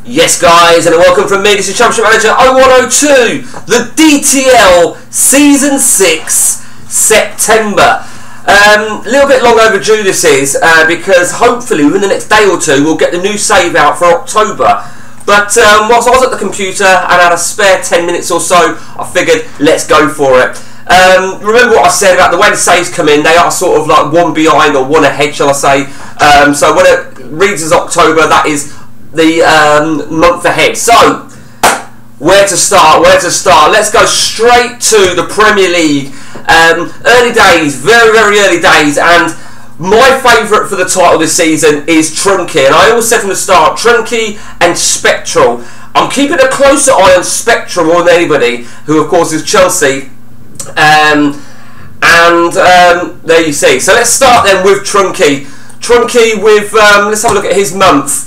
Yes guys, and welcome from me, this is Championship Manager 0102, the D.TL Season 6, September. A little bit long overdue this is, because hopefully within the next day or two we'll get the new save out for October. But whilst I was at the computer and had a spare 10 minutes or so, I figured let's go for it. Remember what I said about the way the saves come in, they are sort of like one behind or one ahead, shall I say. So when it reads as October, that is the month ahead. So where to start? Let's go straight to the Premier League. Early days, very early days, and my favourite for the title this season is Trunky, and I always said from the start, Trunky and Spectral. I'm keeping a closer eye on Spectral more than anybody, who of course is Chelsea. There you see. So let's start then with Trunky. Trunky with, let's have a look at his month.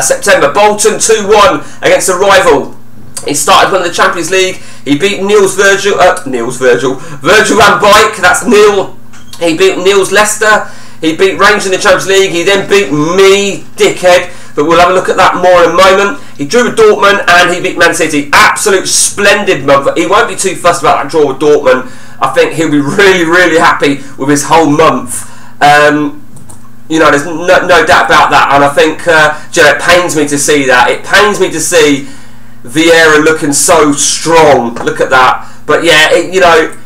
September, Bolton 2-1 against a rival. He started winning the Champions League. He beat Virgil van Beek, that's Neil. He beat Neil's Leicester. He beat Rangers in the Champions League. He then beat me, dickhead. But we'll have a look at that more in a moment. He drew with Dortmund and he beat Man City. Absolute splendid month. He won't be too fussed about that draw with Dortmund. I think he'll be really happy with his whole month. You know, there's no doubt about that. And I think, you know, it pains me to see that. It pains me to see Vieira looking so strong. Look at that. But yeah, you know,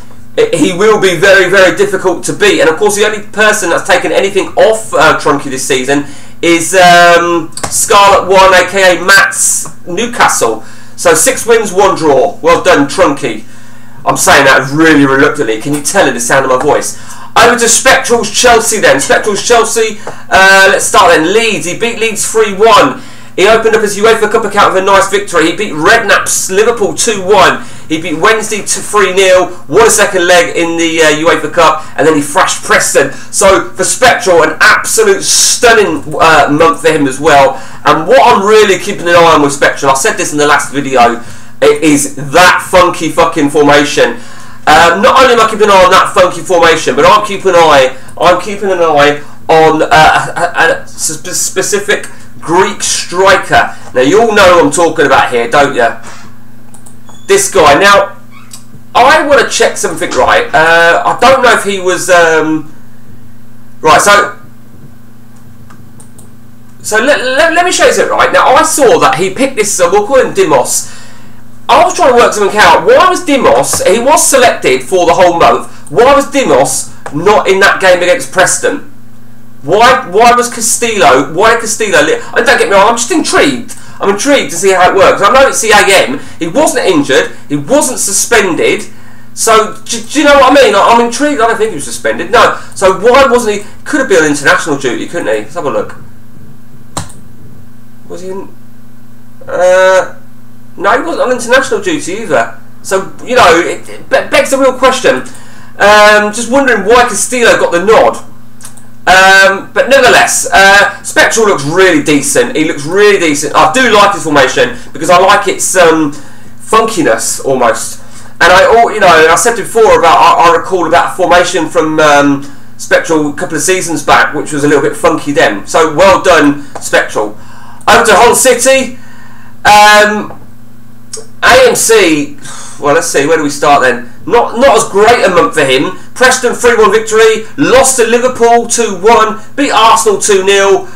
he will be very difficult to beat. And of course, the only person that's taken anything off Trunky this season is Scarlet One, aka Matt's Newcastle. So 6 wins, 1 draw. Well done, Trunky. I'm saying that really reluctantly. Can you tell in the sound of my voice? Over to Spectral's Chelsea then. Spectral's Chelsea, let's start then. Leeds, he beat Leeds 3-1. He opened up his UEFA Cup account with a nice victory. He beat Redknapp's Liverpool 2-1. He beat Wednesday 3-0. Won a second leg in the UEFA Cup. And then he thrashed Preston. So for Spectral, an absolute stunning month for him as well. And what I'm really keeping an eye on with Spectral, I said this in the last video, it is that funky fucking formation. Not only am I keeping an eye on that funky formation, but I'm keeping an eye on a specific Greek striker. Now you all know who I'm talking about here, don't you? This guy. Now I want to check something, right? I don't know if he was right. So let me show you something, right? Now I saw that he picked this. We'll call him Dimos. I was trying to work something out. Why was Dimos? He was selected for the whole month. Why was Dimos not in that game against Preston? Why was Castillo? Why did Castillo? Don't get me wrong. I'm just intrigued. I'm intrigued to see how it works. I know it's the AM. He wasn't injured. He wasn't suspended. So do you know what I mean? I'm intrigued. I don't think he was suspended. No. So why wasn't he? Could have been on international duty, couldn't he? Let's have a look. Was he in? No, he wasn't on international duty either. So, you know, it begs a real question. Just wondering why Castillo got the nod. But nevertheless, Spectral looks really decent. He looks really decent. I do like his formation because I like its funkiness almost. And I said before about I recall about a formation from Spectral a couple of seasons back, which was a little bit funky then. So well done, Spectral. Over to Hull City. AMC, well, let's see, where do we start then? Not as great a month for him. Preston 3-1 victory, lost to Liverpool 2-1, beat Arsenal 2-0,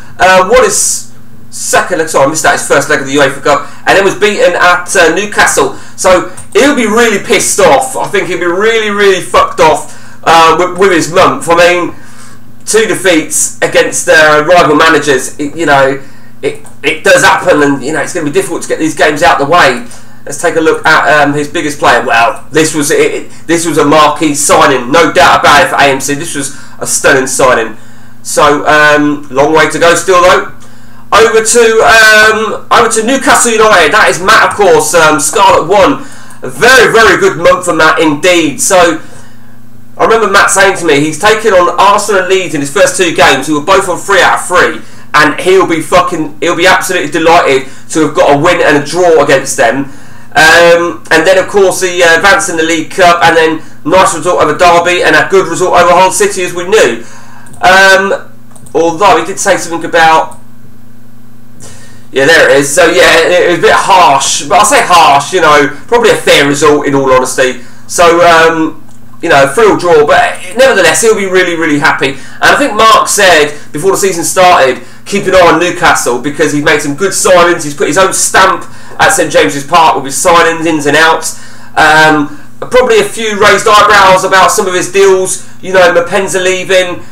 won his second leg, sorry I missed out, his first leg of the UEFA Cup, and then was beaten at Newcastle. So he'll be really pissed off. I think he'll be really fucked off with his month. I mean, 2 defeats against rival managers, it does happen, and you know it's going to be difficult to get these games out of the way. Let's take a look at his biggest player. Well, this was it. This was a marquee signing, no doubt about it for AMC. This was a stunning signing. So long way to go still though. Over to Newcastle United. That is Matt, of course. Scarlet One. A very good month for Matt indeed. So I remember Matt saying to me he's taken on Arsenal and Leeds in his first 2 games, who were both on 3 out of 3. And he'll be absolutely delighted to have got a win and a draw against them. And then of course he advanced in the League Cup, and then nice result over Derby and a good result over Hull City, as we knew. Although he did say something about Yeah, there it is. So yeah, it was a bit harsh, but I say harsh, you know, probably a fair result in all honesty. So you know, 3-3 draw, but nevertheless he'll be really, really happy. And I think Mark said before the season started, keep an eye on Newcastle because he's made some good signings. He's put his own stamp at St James's Park with his signings, ins and outs. Probably a few raised eyebrows about some of his deals. You know, Mapenza leaving.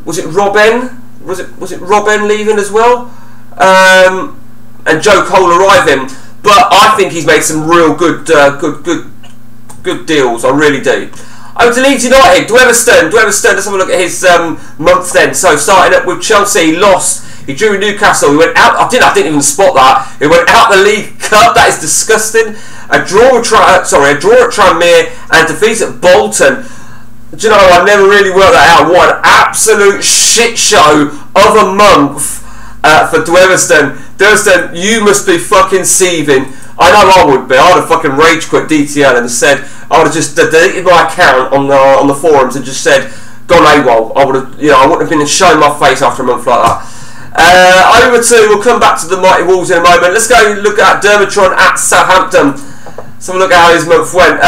Was it Robben? Was it Robben leaving as well? And Joe Cole arriving. But I think he's made some real good deals. I really do. Over to Leeds United. Dweverstone. Let's have a look at his month then. So starting up with Chelsea, he lost. He drew with Newcastle. He went out. I didn't even spot that. He went out the League Cup. That is disgusting. A draw at Tranmere and defeat at Bolton. Do you know, I never really worked that out. What an absolute shit show of a month for Dweverstone. Dweverstone, you must be fucking seething. I know I would be. I would have fucking rage quit D.TL and said, I would have just deleted my account on the forums and just said, gone AWOL. I would have, you know, I wouldn't have been showing my face after a month like that. We'll come back to the Mighty Wolves in a moment. Let's go look at Dermatron at Southampton. Let's have a look at how his month went.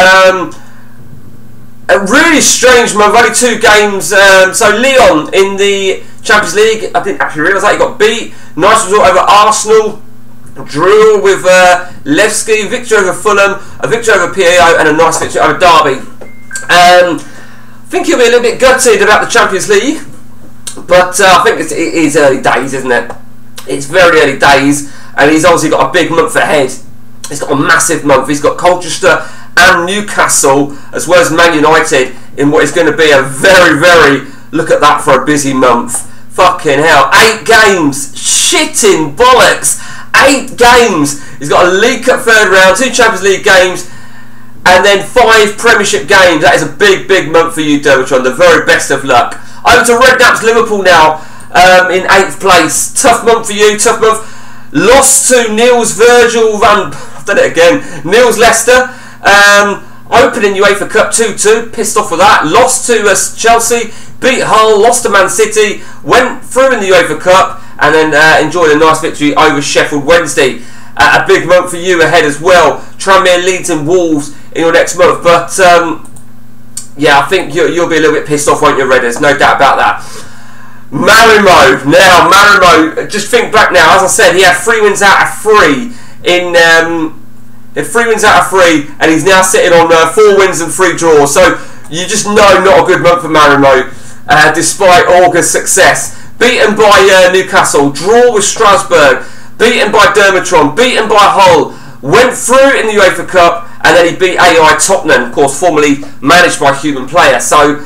A really strange month, only 2 games. So Lyon in the Champions League, I didn't actually realise that, he got beat. Nice result over Arsenal. Drew with Levski, victory over Fulham, a victory over PAO, and a nice victory over Derby. I think he'll be a little bit gutted about the Champions League, but I think it is early days, isn't it? It's very early days, and he's obviously got a big month ahead. He's got a massive month. He's got Colchester and Newcastle, as well as Man United, in what is going to be a very, very, look at that for a busy month. Fucking hell. 8 games. Shitting bollocks. 8 games. He's got a League Cup third round, 2 Champions League games, and then 5 Premiership games. That is a big, big month for you, Dermatron. The very best of luck. Over to Redknapp's Liverpool now, in 8th place. Tough month for you, tough month. Lost to Niels Virgil Van... I've done it again. Niels Leicester. Opening UEFA Cup 2-2. Pissed off with that. Lost to Chelsea. Beat Hull. Lost to Man City. Went through in the UEFA Cup. And then enjoyed a nice victory over Sheffield Wednesday. A big month for you ahead as well. Tranmere, Leeds and Wolves in your next month. But yeah, I think you'll be a little bit pissed off, won't you, Redders? No doubt about that. Marimo. Now, Marimo, just think back now. As I said, he had 3 wins out of 3 in... he had 3 wins out of 3, and he's now sitting on 4 wins and 3 draws. So you just know not a good month for Marimo, despite August's success. Beaten by Newcastle, draw with Strasbourg, beaten by Dermatron, beaten by Hull, went through in the UEFA Cup, and then he beat AI Tottenham, of course, formerly managed by Human Player. So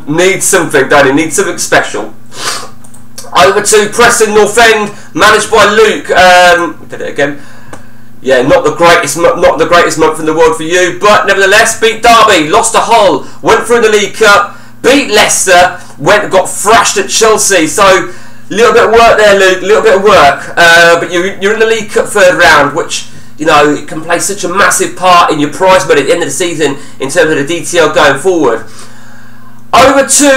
needs something, don't he? Needs something special. Over to Preston North End, managed by Luke. Did it again. Yeah, not the greatest month in the world for you, but nevertheless, beat Derby, lost to Hull, went through the League Cup, beat Leicester, got thrashed at Chelsea. So a little bit of work there, Luke. A little bit of work, but you're in the League Cup third round, which, you know, it can play such a massive part in your prize money at the end of the season in terms of the DTL going forward. Over to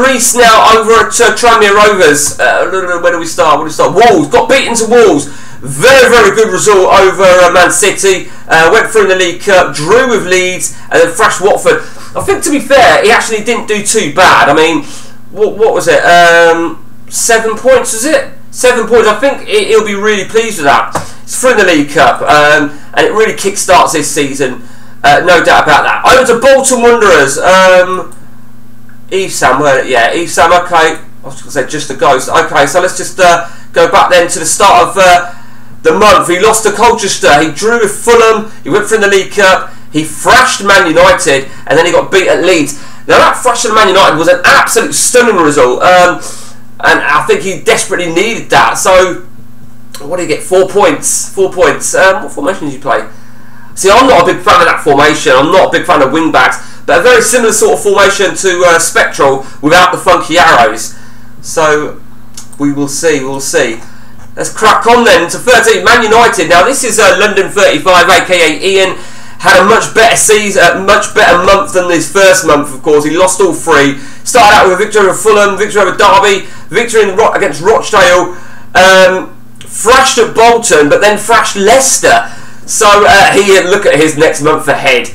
Reese now, over at Tranmere Rovers. Where do we start? Wolves. Got beaten to Wolves. Very, very good result over Man City. Went through in the League Cup, drew with Leeds, and then thrashed Watford. I think, to be fair, he actually didn't do too bad. I mean, what was it? 7 points, was it? 7 points. I think he'll be really pleased with that. It's through in the League Cup, and it really kick-starts this season. No doubt about that. Over to Bolton Wanderers. Eve Sam, yeah, Eve Sam, okay. I was going to say just a ghost. Okay, so let's just go back then to the start of the month. He lost to Colchester, he drew with Fulham, he went through in the League Cup, he thrashed Man United, and then he got beat at Leeds. Now that thrash of Man United was an absolute stunning result, and I think he desperately needed that. So, what did he get? 4 points. 4 points. What formation did you play? See, I'm not a big fan of that formation. I'm not a big fan of wing backs. But a very similar sort of formation to Spectral without the funky arrows. So we will see, Let's crack on then to 13, Man United. Now this is London 35, aka Ian. Had a much better season, much better month than his first month, of course. He lost all 3. Started out with a victory over Fulham, victory over Derby, victory against Rochdale. thrashed at Bolton, but then thrashed Leicester. So look at his next month ahead.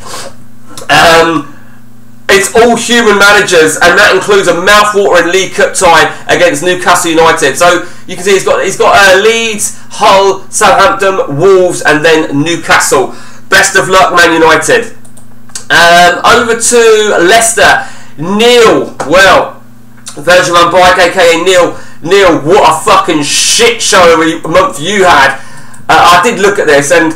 It's all human managers, and that includes a mouth-watering League Cup tie against Newcastle United. So you can see he's got Leeds, Hull, Southampton, Wolves, and then Newcastle. Best of luck, Man United. Over to Leicester. Neil, well, Virgil van Dijk, aka Neil, what a fucking shit show month you had. I did look at this, and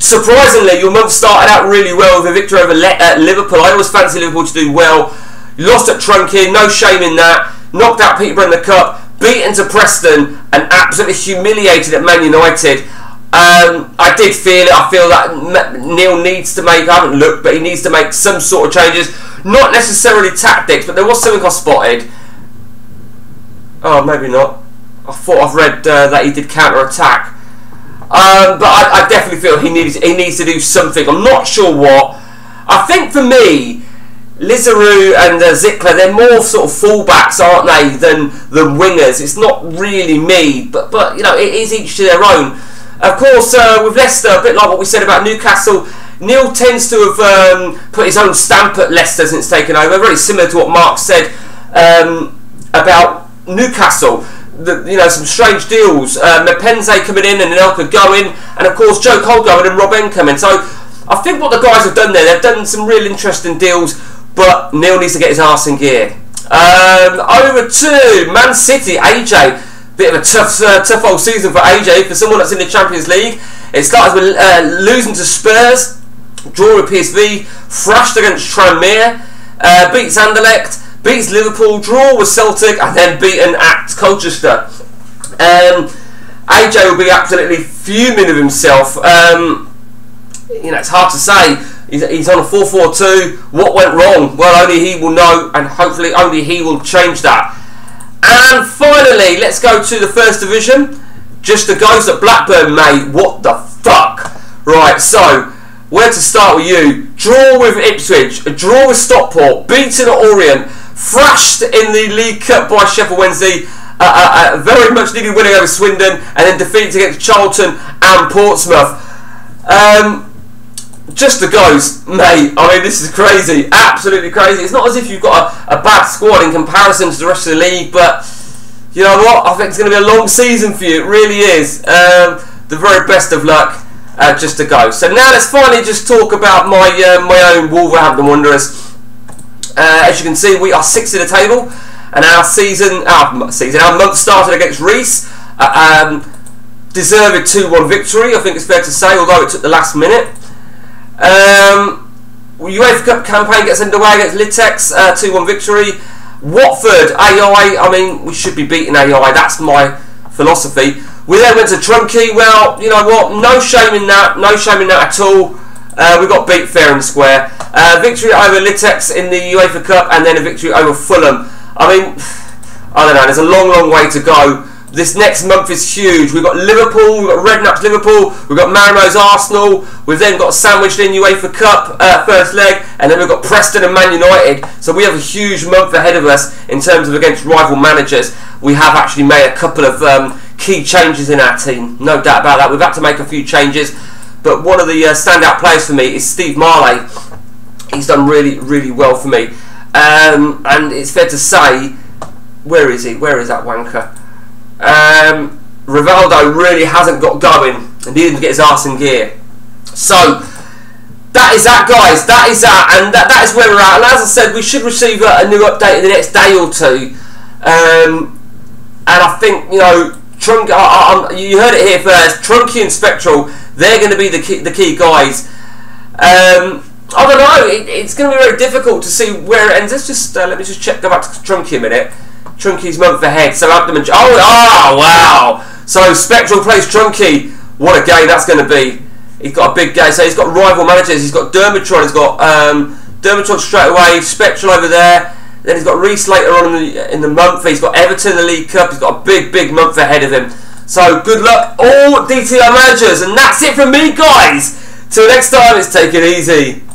surprisingly, your month started out really well with a victory over Liverpool. I always fancy Liverpool to do well. Lost at Trunky, no shame in that. Knocked out Peterborough in the Cup, beaten to Preston, and absolutely humiliated at Man United. I did feel it. I feel that Neil needs to make, I haven't looked, but he needs to make some sort of changes. Not necessarily tactics, but there was something I spotted. Oh, maybe not. I thought I've read that he did counter-attack. But I definitely feel he needs to do something. I'm not sure what. I think for me, Lizaru and Zickler, they're more sort of fullbacks, aren't they, than wingers. It's not really me, but you know, it is each to their own. Of course, with Leicester, a bit like what we said about Newcastle, Neil tends to have put his own stamp at Leicester since taking over. Very similar to what Mark said about Newcastle. Some strange deals. Mapenze coming in and Anelka going, and of course Joe Cole going and Rob N coming. So I think what the guys have done there, they've done some real interesting deals, but Neil needs to get his arse in gear. Over to Man City, AJ. Bit of a tough old season for AJ, for someone that's in the Champions League. It started with losing to Spurs, draw with PSV, thrashed against Tranmere, beats Anderlecht, beats Liverpool, draw with Celtic, and then beaten at Colchester. AJ will be absolutely fuming with himself. It's hard to say. He's on a 4-4-2. What went wrong? Well, only he will know, and hopefully only he will change that. And finally, let's go to the First Division. Just the goals that Blackburn made. What the fuck? Right, so where to start with you? Draw with Ipswich, a draw with Stockport, beaten at Orient, thrashed in the League Cup by Sheffield Wednesday, very much needed winning over Swindon, and then defeats against Charlton and Portsmouth. Just the goals, mate. I mean, this is crazy, absolutely crazy. It's not as if you've got a bad squad in comparison to the rest of the league, but you know what? I think it's going to be a long season for you. It really is. The very best of luck. Just to go. So now let's finally just talk about my own Wolverhampton Wanderers. As you can see, we are 6th in the table, and our month started against Reece. Deserved 2-1 victory, I think it's fair to say, although it took the last minute. UEFA Cup campaign gets underway against Litex, 2-1 victory. Watford, AI, I mean, we should be beating AI, that's my philosophy. We then went to Trunky. Well, you know what, no shame in that at all. We got beat fair and square. Victory over Litex in the UEFA Cup, and then a victory over Fulham. I mean, I don't know, there's a long way to go. This next month is huge. We've got Liverpool, we've got Redknapp's Liverpool, we've got Marimo's Arsenal, we've then got sandwiched in UEFA Cup first leg, and then we've got Preston and Man United. So we have a huge month ahead of us in terms of against rival managers. We have actually made a couple of key changes in our team, no doubt about that. We've had to make a few changes, but one of the standout players for me is Steve Marley. He's done really well for me, and it's fair to say, where is he? Where is that wanker? Rivaldo really hasn't got going, and he didn't get his arse in gear. So that is that, guys. That is that, and that is where we're at. And as I said, we should receive a new update in the next day or two. And I think, you know, you heard it here first. Trunky and Spectral, they're going to be the key guys. I don't know. It's going to be very difficult to see where it ends. Let me just check. Go back to Trunky a minute. Trunky's month ahead. So Abdomen. Oh wow! So Spectral plays Trunky. What a game that's going to be. He's got a big game. So he's got rival managers. He's got Dermatron. He's got Dermatron straight away. Spectral over there. Then he's got Reece later on in the month. He's got Everton in the League Cup. He's got a big month ahead of him. So good luck, all D.TL managers, and that's it from me, guys. Till next time, it's take it easy.